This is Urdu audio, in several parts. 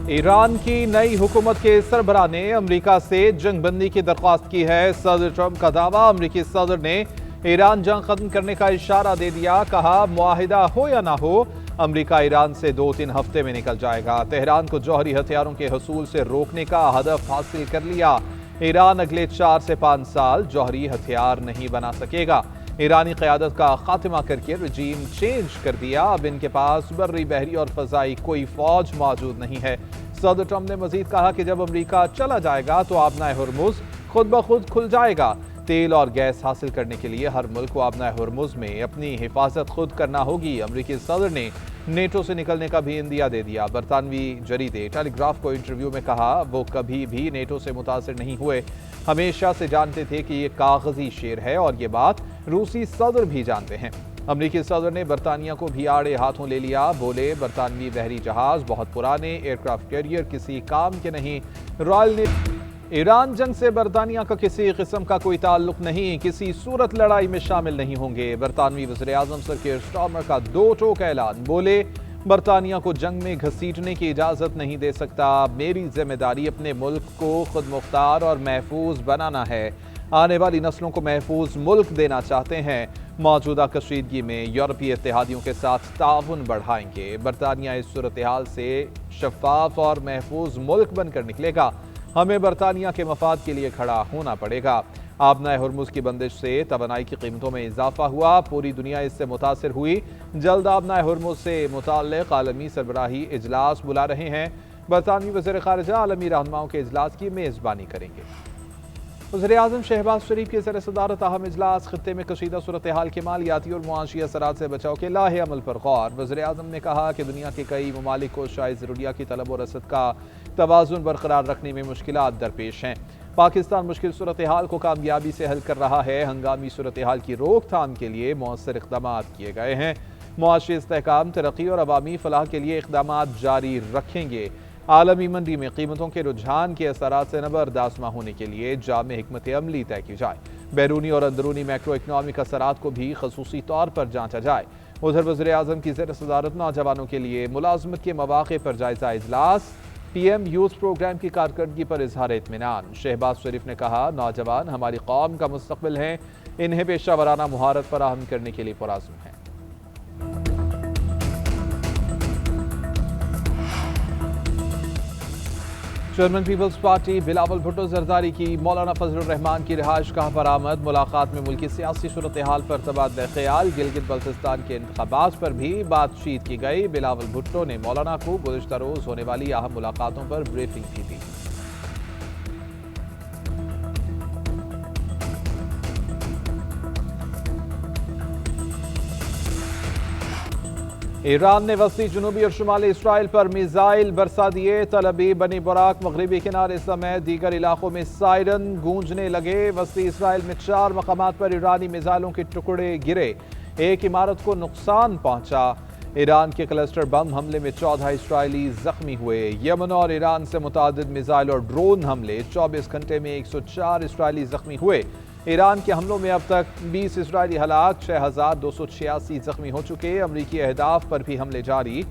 ایران کی نئی حکومت کے سربراہ نے امریکہ سے جنگ بندی کی درخواست کی ہے۔ صدر ٹرمپ کا دعویٰ، امریکی صدر نے ایران جنگ ختم کرنے کا اشارہ دے دیا۔ کہا معاہدہ ہو یا نہ ہو، امریکہ ایران سے 2-3 ہفتے میں نکل جائے گا۔ تہران کو جوہری ہتھیاروں کے حصول سے روکنے کا ہدف حاصل کر لیا۔ ایران اگلے 4 سے 5 سال جوہری ہتھیار نہیں بنا سکے گا۔ ایرانی قیادت کا خاتمہ کر کے رجیم چینج کر دیا۔ اب ان کے پاس بری، بحری اور فضائی کوئی فوج موجود نہیں ہے۔ صدر ٹرمپ نے مزید کہا کہ جب امریکہ چلا جائے گا تو آبنائے ہرمز خود بخود کھل جائے گا۔ تیل اور گیس حاصل کرنے کے لیے ہر ملک کو آبنائے ہرمز میں اپنی حفاظت خود کرنا ہوگی۔ امریکی صدر نے نیٹو سے نکلنے کا بھی عندیہ دے دیا۔ برطانوی جریدے ٹیلی گراف کو انٹرویو میں کہا وہ کبھی بھی نیٹو سے متاثر نہیں ہوئے، ہمیشہ سے جانتے تھے کہ یہ کاغذی شیر ہے، اور یہ بات روسی صدر بھی جانتے ہیں۔ امریکی صدر نے برطانیہ کو بھی آڑے ہاتھوں لے لیا۔ بولے برطانوی بحری جہاز بہت پرانے، ایئرکرافٹ کیریئر کسی کام کے نہیں۔ رائل نے ایران جنگ سے برطانیہ کا کسی قسم کا کوئی تعلق نہیں، کسی صورت لڑائی میں شامل نہیں ہوں گے۔ برطانوی وزیر اعظم سر کیئر سٹارمر کا 2 ٹوک اعلان۔ بولے برطانیہ کو جنگ میں گھسیٹنے کی اجازت نہیں دے سکتا۔ میری ذمہ داری اپنے ملک کو خود مختار اور محفوظ بنانا ہے۔ آنے والی نسلوں کو محفوظ ملک دینا چاہتے ہیں۔ موجودہ کشیدگی میں یورپی اتحادیوں کے ساتھ تعاون بڑھائیں گے۔ برطانیہ اس صورتحال سے شفاف اور محفوظ ملک بن کر نکلے گا۔ ہمیں برطانیہ کے مفاد کے لیے کھڑا ہونا پڑے گا۔ آبنائے ہرمز کی بندش سے توانائی کی قیمتوں میں اضافہ ہوا، پوری دنیا اس سے متاثر ہوئی۔ جلد آبنائے ہرمز سے متعلق عالمی سربراہی اجلاس بلا رہے ہیں۔ برطانوی وزیر خارجہ عالمی رہنماؤں کے اجلاس کی میزبانی کریں گے۔ وزیر اعظم شہباز شریف کے زیر صدارت اہم اجلاس، خطے میں کشیدہ صورتحال کے مالیاتی اور معاشی اثرات سے بچاؤ کے لاہے عمل پر غور۔ وزیر اعظم نے کہا کہ دنیا کے کئی ممالک کو شائع ضروریات کی طلب و رسد کا توازن برقرار رکھنے میں مشکلات درپیش ہیں۔ پاکستان مشکل صورتحال کو کامیابی سے حل کر رہا ہے۔ ہنگامی صورتحال کی روک تھام کے لیے مؤثر اقدامات کیے گئے ہیں۔ معاشی استحکام، ترقی اور عوامی فلاح کے لیے اقدامات جاری رکھیں گے۔ عالمی منڈی میں قیمتوں کے رجحان کے اثرات سے نبردست ہونے کے لیے جامع حکمت عملی طے کی جائے۔ بیرونی اور اندرونی میکرو اکنامک اثرات کو بھی خصوصی طور پر جانچا جائے۔ ادھر وزیر اعظم کی زیر صدارت نوجوانوں کے لیے ملازمت کے مواقع پر جائزہ اجلاس، پی ایم یوتھ پروگرام کی کارکردگی پر اظہار اطمینان۔ شہباز شریف نے کہا نوجوان ہماری قوم کا مستقبل ہیں، انہیں پیشہ ورانہ مہارت فراہم کرنے کے لیے پرعزم ہیں۔ چیئرمین پیپلز پارٹی بلاول بھٹو زرداری کی مولانا فضل الرحمان کی رہائش گاہ پر آمد۔ ملاقات میں ملکی سیاسی صورتحال پر تبادلہ خیال، گلگت بلتستان کے انتخابات پر بھی بات چیت کی گئی۔ بلاول بھٹو نے مولانا کو گزشتہ روز ہونے والی اہم ملاقاتوں پر بریفنگ بھی دی۔ ایران نے وسطی، جنوبی اور شمالی اسرائیل پر میزائل برسا دیے۔ تل ابیب، بنی براق، مغربی کنارے سمیت دیگر علاقوں میں سائرن گونجنے لگے۔ وسطی اسرائیل میں 4 مقامات پر ایرانی میزائلوں کے ٹکڑے گرے، ایک عمارت کو نقصان پہنچا۔ ایران کے کلسٹر بم حملے میں 14 اسرائیلی زخمی ہوئے۔ یمن اور ایران سے متعدد میزائل اور ڈرون حملے، 24 گھنٹے میں 104 اسرائیلی زخمی ہوئے۔ ایران کے حملوں میں اب تک 20 اسرائیلی ہلاک، 6286 زخمی ہو چکے۔ امریکی اہداف پر بھی حملے جاری۔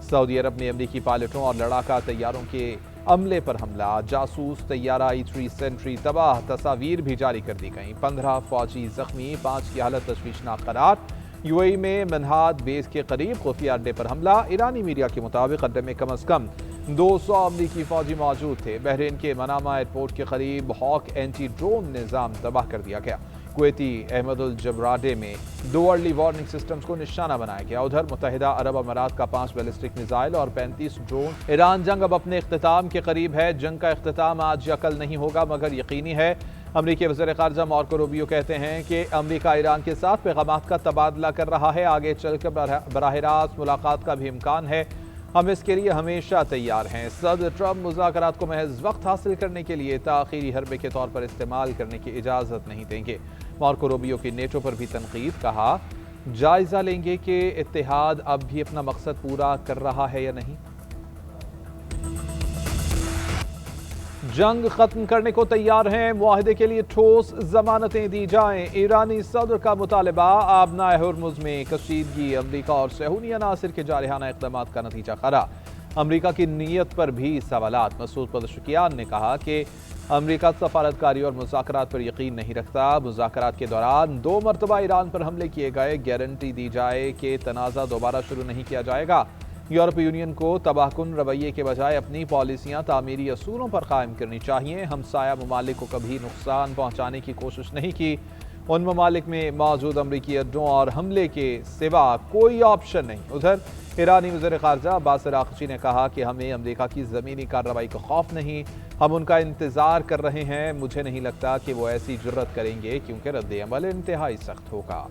سعودی عرب میں امریکی پائلٹوں اور لڑاکا طیاروں کے عملے پر حملہ، جاسوس طیارہ E-3 سینٹری تباہ، تصاویر بھی جاری کر دی گئیں۔ 15 فوجی زخمی، 5 کی حالت تشویشناک قرار۔ UAE میں منہاد بیس کے قریب خفیہ اڈے پر حملہ۔ ایرانی میڈیا کے مطابق اڈے میں کم از کم 200 امریکی فوجی موجود تھے۔ بحرین کے منامہ ایئرپورٹ کے قریب ہاک اینٹی ڈرون نظام تباہ کر دیا گیا۔ کویتی احمد الجبراڈے میں 2 ارلی وارننگ سسٹمز کو نشانہ بنایا گیا۔ ادھر متحدہ عرب امارات کا 5 بیلسٹک میزائل اور 35 ڈرون۔ ایران جنگ اب اپنے اختتام کے قریب ہے۔ جنگ کا اختتام آج یا کل نہیں ہوگا مگر یقینی ہے۔ امریکی وزیر خارجہ مارکو روبیو کہتے ہیں کہ امریکہ ایران کے ساتھ پیغامات کا تبادلہ کر رہا ہے، آگے چل کر براہ راست ملاقات کا بھی امکان ہے، ہم اس کے لیے ہمیشہ تیار ہیں۔ صدر ٹرمپ مذاکرات کو محض وقت حاصل کرنے کے لیے تاخیری حربے کے طور پر استعمال کرنے کی اجازت نہیں دیں گے۔ مارکو روبیو کی نیٹو پر بھی تنقید، کہا جائزہ لیں گے کہ اتحاد اب بھی اپنا مقصد پورا کر رہا ہے یا نہیں۔ جنگ ختم کرنے کو تیار ہیں، معاہدے کے لیے ٹھوس ضمانتیں دی جائیں۔ ایرانی صدر کا مطالبہ، آبنائے ہرمز میں کشیدگی امریکہ اور صہیونی عناصر کے جارحانہ اقدامات کا نتیجہ قرار۔ امریکہ کی نیت پر بھی سوالات۔ مسعود پزشکیان نے کہا کہ امریکہ سفارتکاری اور مذاکرات پر یقین نہیں رکھتا۔ مذاکرات کے دوران 2 مرتبہ ایران پر حملے کیے گئے، گارنٹی دی جائے کہ تنازع دوبارہ شروع نہیں کیا جائے گا۔ یورپی یونین کو تباہ کن رویے کے بجائے اپنی پالیسیاں تعمیری اصولوں پر قائم کرنی چاہیے۔ ہمسایہ ممالک کو کبھی نقصان پہنچانے کی کوشش نہیں کی۔ ان ممالک میں موجود امریکی اڈوں اور حملے کے سوا کوئی آپشن نہیں۔ ادھر ایرانی وزیر خارجہ عباس عراقچی نے کہا کہ ہمیں امریکہ کی زمینی کارروائی کا خوف نہیں، ہم ان کا انتظار کر رہے ہیں۔ مجھے نہیں لگتا کہ وہ ایسی جرت کریں گے کیونکہ رد عمل انتہائی سخت ہوگا۔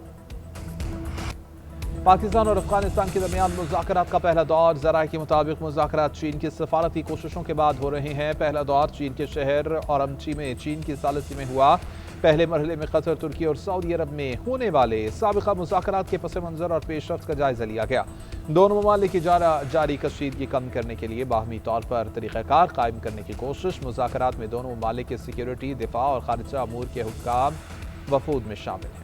پاکستان اور افغانستان کے درمیان مذاکرات کا پہلا دور۔ ذرائع کے مطابق مذاکرات چین کی سفارتی کوششوں کے بعد ہو رہے ہیں۔ پہلا دور چین کے شہر اورمچی میں چین کی ثالثی میں ہوا۔ پہلے مرحلے میں قطر، ترکی اور سعودی عرب میں ہونے والے سابقہ مذاکرات کے پس منظر اور پیش رفت کا جائزہ لیا گیا۔ دونوں ممالک کی جاری کشیدگی کم کرنے کے لیے باہمی طور پر طریقہ کار قائم کرنے کی کوشش۔ مذاکرات میں دونوں ممالک کے سیکیورٹی، دفاع اور خارجہ امور کے حکام وفود میں شامل ہیں۔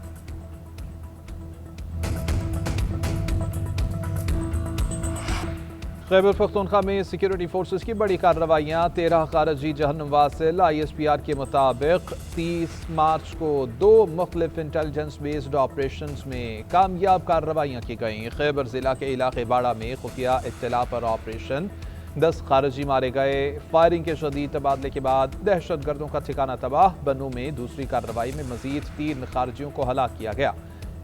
خیبر پختونخوا میں سیکیورٹی فورسز کی بڑی کارروائیاں۔ 13 خارجی جہنم واصل۔ ISPR کے مطابق 30 مارچ کو 2 مختلف انٹیلیجنس بیسڈ آپریشنز میں کامیاب کارروائیاں کی گئیں۔ خیبر ضلع کے علاقے باڑہ میں خفیہ اطلاع پر آپریشن، 10 خارجی مارے گئے۔ فائرنگ کے شدید تبادلے کے بعد دہشت گردوں کا ٹھکانہ تباہ۔ بنو میں دوسری کارروائی میں مزید 3 خارجیوں کو ہلاک کیا گیا۔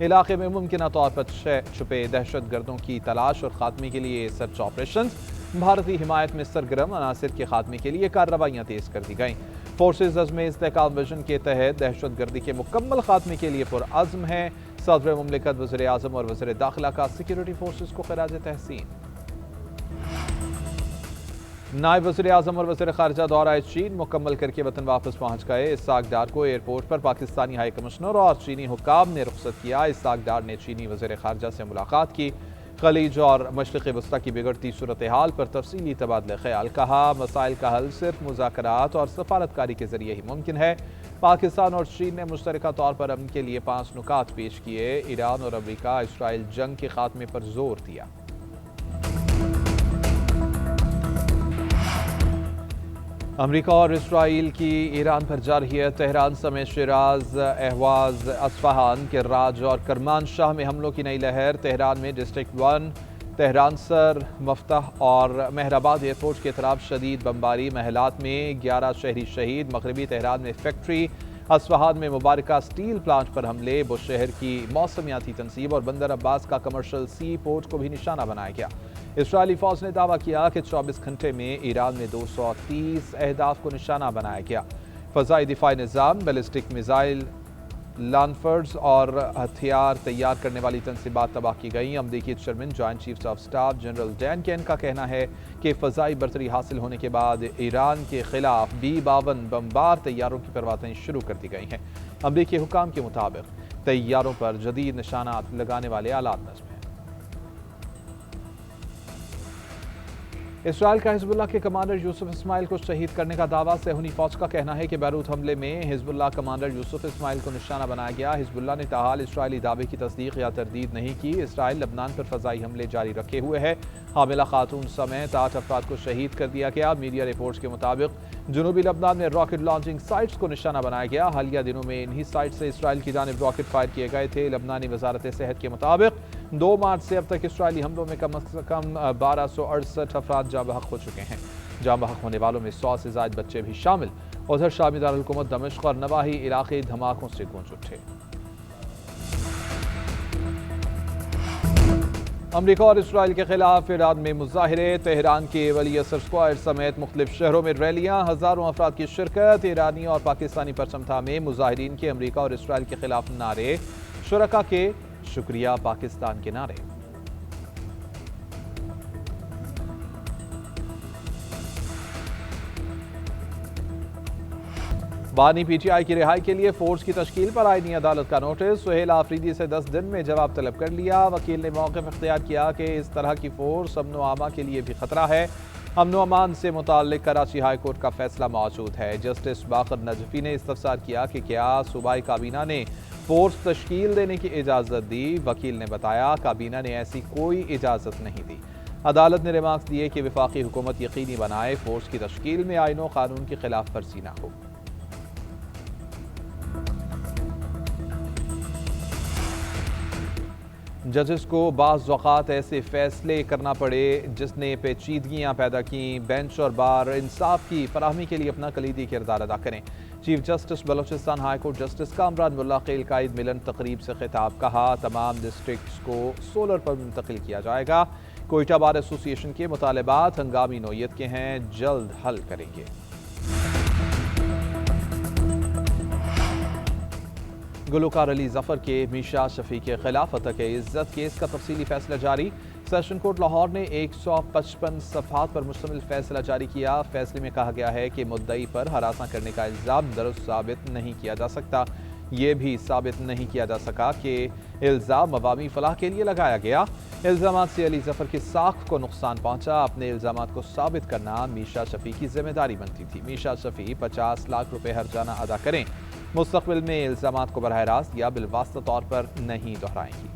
علاقے میں ممکنہ طور پر چھپے دہشت گردوں کی تلاش اور خاتمے کے لیے سرچ آپریشنز، بھارتی حمایت میں سرگرم عناصر کے خاتمے کے لیے کارروائیاں تیز کر دی گئیں۔ فورسز عزم استحکام ویژن کے تحت دہشت گردی کے مکمل خاتمے کے لیے پرعزم ہیں۔ صدر مملکت، وزیر اعظم اور وزیر داخلہ کا سیکیورٹی فورسز کو خراج تحسین۔ نائب وزیر اعظم اور وزیر خارجہ دورہ چین مکمل کر کے وطن واپس پہنچ گئے۔ اسحاق ڈار کو ایئرپورٹ پر پاکستانی ہائی کمشنر اور چینی حکام نے رخصت کیا۔ اسحاق ڈار نے چینی وزیر خارجہ سے ملاقات کی۔ خلیج اور مشرق وسطی کی بگڑتی صورتحال پر تفصیلی تبادلہ خیال۔ کہا مسائل کا حل صرف مذاکرات اور سفارتکاری کے ذریعے ہی ممکن ہے۔ پاکستان اور چین نے مشترکہ طور پر امن کے لیے 5 نکات پیش کیے۔ ایران اور امریکہ اسرائیل جنگ کے خاتمے پر زور دیا۔ امریکہ اور اسرائیل کی ایران پر جاری ہے۔ تہران سمیت شیراز، اہواز، اصفہان، کرراج اور کرمانشاہ میں حملوں کی نئی لہر۔ تہران میں ڈسٹرکٹ 1، تہران سر، مفتح اور مہرآباد ایئرپورٹ کی طرف شدید بمباری۔ محلات میں 11 شہری شہید۔ مغربی تہران میں فیکٹری، اصفہان میں مبارکہ سٹیل پلانٹ پر حملے۔ بشہر کی موسمیاتی تنصیب اور بندر عباس کا کمرشل سی پورٹ کو بھی نشانہ بنایا گیا۔ اسرائیلی فوج نے دعویٰ کیا کہ 24 گھنٹے میں ایران میں 230 اہداف کو نشانہ بنایا گیا۔ فضائی دفاعی نظام، بیلسٹک میزائل لانچرز اور ہتھیار تیار کرنے والی تنصیبات تباہ کی گئیں۔ امریکی chairman joint chief of staff general Dan Caine کا کہنا ہے کہ فضائی برتری حاصل ہونے کے بعد ایران کے خلاف B-52 بمبار طیاروں کی پروازیں شروع کر دی گئی ہیں۔ امریکی حکام کے مطابق طیاروں پر جدید نشانات لگانے والے آلات نصب ہیں۔ اسرائیل کا حزب اللہ کے کمانڈر یوسف اسماعیل کو شہید کرنے کا دعویٰ۔ صہیونی فوج کا کہنا ہے کہ بیروت حملے میں حزب اللہ کمانڈر یوسف اسماعیل کو نشانہ بنایا گیا۔ حزب اللہ نے تاحال اسرائیلی دعوے کی تصدیق یا تردید نہیں کی۔ اسرائیل لبنان پر فضائی حملے جاری رکھے ہوئے ہے۔ حاملہ خاتون سمیت 8 افراد کو شہید کر دیا گیا۔ میڈیا رپورٹس کے مطابق جنوبی لبنان میں راکٹ لانچنگ سائٹس کو نشانہ بنایا گیا۔ حالیہ دنوں میں انہی سائٹ سے اسرائیل کی جانب راکٹ فائر کیے گئے تھے۔ لبنانی وزارت صحت کے مطابق 2 مارچ سے اب تک اسرائیلی حملوں میں کم از کم 1268 افراد جاں بحق ہو چکے ہیں۔ جاں بحق ہونے والوں میں 100 سے زائد بچے بھی شامل۔ ادھر شامی دارالحکومت دمشق اور نواحی علاقے دھماکوں سے گونج اٹھے۔ امریکہ اور اسرائیل کے خلاف ایران میں مظاہرے۔ تہران کے ولی اثر اسکوائر سمیت مختلف شہروں میں ریلیاں، ہزاروں افراد کی شرکت۔ ایرانی اور پاکستانی پرچم تھامے مظاہرین کے امریکہ اور اسرائیل کے خلاف نعرے، شرکاء کے شکریہ پاکستان کے نعرے۔ بانی پی ٹی آئی کی رہائی کے لیے فورس کی تشکیل پر آئینی عدالت کا نوٹس۔ سہیل آفریدی سے 10 دن میں جواب طلب کر لیا۔ وکیل نے موقف اختیار کیا کہ اس طرح کی فورس امن و امان کے لیے بھی خطرہ ہے۔ امن و امان سے متعلق کراچی ہائی کورٹ کا فیصلہ موجود ہے۔ جسٹس باقر نجفی نے استفسار کیا کہ کیا صوبائی کابینہ نے فورس تشکیل دینے کی اجازت دی۔ وکیل نے بتایا کابینہ نے ایسی کوئی اجازت نہیں دی۔ عدالت نے ریمارکس دیے کہ وفاقی حکومت یقینی بنائے فورس کی تشکیل میں آئین و قانون کی خلاف ورزی نہ ہو۔ ججز کو بعض اوقات ایسے فیصلے کرنا پڑے جس نے پیچیدگیاں پیدا کیں۔ بینچ اور بار انصاف کی فراہمی کے لیے اپنا کلیدی کردار ادا کریں۔ Chief justice Balochistan high court justice Kamran ملا قیل قائد ملن تقریب سے خطاب کہا تمام ڈسٹرکٹس کو سولر پر منتقل کیا جائے گا۔ کوئٹہ بار ایسوسی ایشن کے مطالبات ہنگامی نوعیت کے ہیں، جلد حل کریں گے۔ گلوکار علی ظفر کے میشا شفیع کے خلاف عطا عزت کیس کا تفصیلی فیصلہ جاری۔ سیشن کورٹ لاہور نے 155 صفحات پر مشتمل فیصلہ جاری کیا۔ فیصلے میں کہا گیا ہے کہ مدعی پر ہراساں کرنے کا الزام درست ثابت نہیں کیا جا سکتا۔ یہ بھی ثابت نہیں کیا جا سکا کہ الزام عوامی فلاح کے لیے لگایا گیا۔ الزامات سے علی ظفر کی ساکھ کو نقصان پہنچا۔ اپنے الزامات کو ثابت کرنا میشا شفیع کی ذمہ داری بنتی تھی۔ میشا شفیع 50 لاکھ روپے ہرجانہ ادا کریں۔ مستقبل میں الزامات کو براہ راست یا بالواسطہ طور پر نہیں دہرائیں گی۔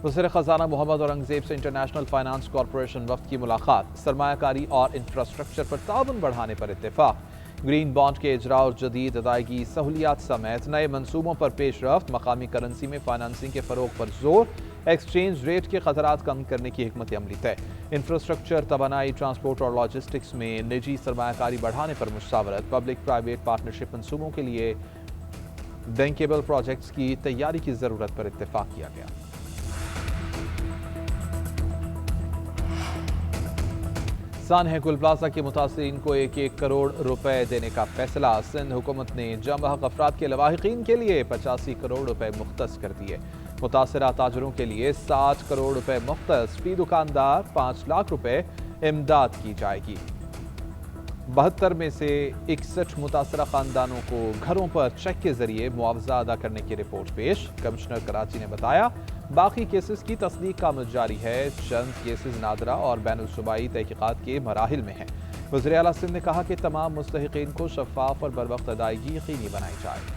وزیر خزانہ محمد اورنگزیب سے انٹرنیشنل فائنانس کارپوریشن وفد کی ملاقات۔ سرمایہ کاری اور انفراسٹرکچر پر تعاون بڑھانے پر اتفاق۔ گرین بانڈ کے اجراء اور جدید ادائیگی سہولیات سمیت نئے منصوبوں پر پیش رفت۔ مقامی کرنسی میں فائنانسنگ کے فروغ پر زور۔ ایکسچینج ریٹ کے خطرات کم کرنے کی حکمت عملی طے۔ انفراسٹرکچر، توانائی، ٹرانسپورٹ اور لاجسٹکس میں نجی سرمایہ کاری بڑھانے پر مشاورت۔ پبلک پرائیویٹ پارٹنرشپ منصوبوں کے لیے بینکیبل پروجیکٹس کی تیاری کی ضرورت پر اتفاق کیا گیا۔ سانحہ گل پلازہ کے متاثرین کو 1-1 کروڑ روپے دینے کا فیصلہ۔ سندھ حکومت نے جم بحق افراد کے لواحقین کے لیے 85 کروڑ روپے مختص کر دیے۔ متاثرہ تاجروں کے لیے 60 کروڑ روپے مختص، فی دکاندار 5 لاکھ روپے امداد کی جائے گی۔ 72 میں سے 61 متاثرہ خاندانوں کو گھروں پر چیک کے ذریعے معاوضہ ادا کرنے کی رپورٹ پیش۔ کمشنر کراچی نے بتایا باقی کیسز کی تصدیق کا عمل جاری ہے۔ چند کیسز نادرہ اور بین الصوبائی تحقیقات کے مراحل میں ہیں۔ وزیر اعلیٰ سندھ نے کہا کہ تمام مستحقین کو شفاف اور بروقت ادائیگی یقینی بنائی جائے۔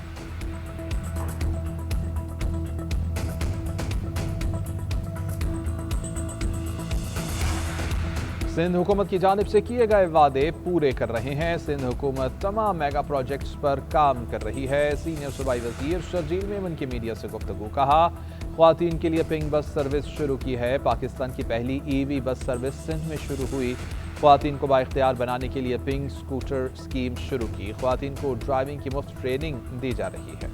سندھ حکومت کی جانب سے کیے گئے وعدے پورے کر رہے ہیں۔ سندھ حکومت تمام میگا پروجیکٹس پر کام کر رہی ہے۔ سینئر صوبائی وزیر شرجیل میمن کی میڈیا سے گفتگو۔ کہا خواتین کے لیے پنک بس سروس شروع کی ہے۔ پاکستان کی پہلی ای وی بس سروس سندھ میں شروع ہوئی۔ خواتین کو بااختیار بنانے کے لیے پنک سکوٹر اسکیم شروع کی۔ خواتین کو ڈرائیونگ کی مفت ٹریننگ دی جا رہی ہے۔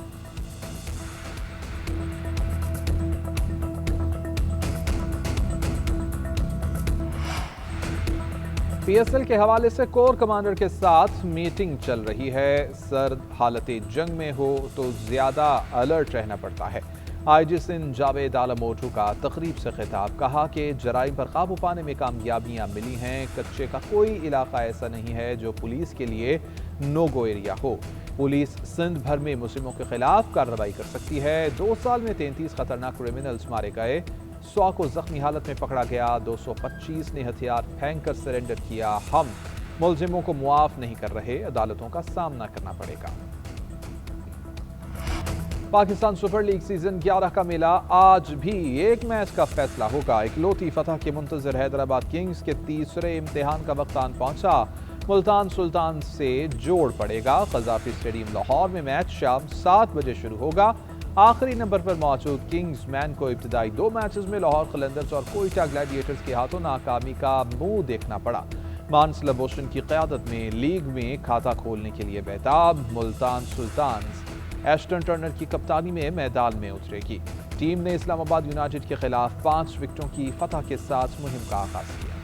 پی ایس ایل کے حوالے سے کور کمانڈر کے ساتھ میٹنگ چل رہی ہے۔ سرد حالت جنگ میں ہو تو زیادہ الرٹ رہنا پڑتا ہے۔ آئی جی سندھ جاوید عالم موٹو کا تقریب سے خطاب۔ کہا کہ جرائم پر قابو پانے میں کامیابیاں ملی ہیں۔ کچے کا کوئی علاقہ ایسا نہیں ہے جو پولیس کے لیے نو گو ایریا ہو۔ پولیس سندھ بھر میں مجرموں کے خلاف کارروائی کر سکتی ہے۔ 2 سال میں 33 خطرناک کرمنلز مارے گئے۔ 100 کو زخمی حالت میں پکڑا گیا۔ 225 نے ہتھیار پھینک کر سرنڈر کیا۔ ہم ملزموں کو معاف نہیں کر رہے، عدالتوں کا سامنا کرنا پڑے گا۔ پاکستان سپر لیگ سیزن 11 کا میلہ آج بھی ایک میچ کا فیصلہ ہوگا۔ اکلوتی فتح کے منتظر حیدرآباد کنگز کے تیسرے امتحان کا وقت آن پہنچا۔ ملتان سلطان سے جوڑ پڑے گا۔ قذافی اسٹیڈیم لاہور میں میچ شام 7 بجے شروع ہوگا۔ آخری نمبر پر موجود کنگز مین کو ابتدائی 2 میچز میں لاہور قلندرز اور کوئٹہ گلیڈیٹرز کے ہاتھوں ناکامی کا منہ دیکھنا پڑا۔ مانس لبوشن کی قیادت میں لیگ میں کھاتہ کھولنے کے لیے بہتاب۔ ملتان سلطانز ایشٹن ٹرنر کی کپتانی میں میدان میں اترے گی۔ ٹیم نے اسلام آباد یونائیٹڈ کے خلاف 5 وکٹوں کی فتح کے ساتھ مہم کا آغاز کیا۔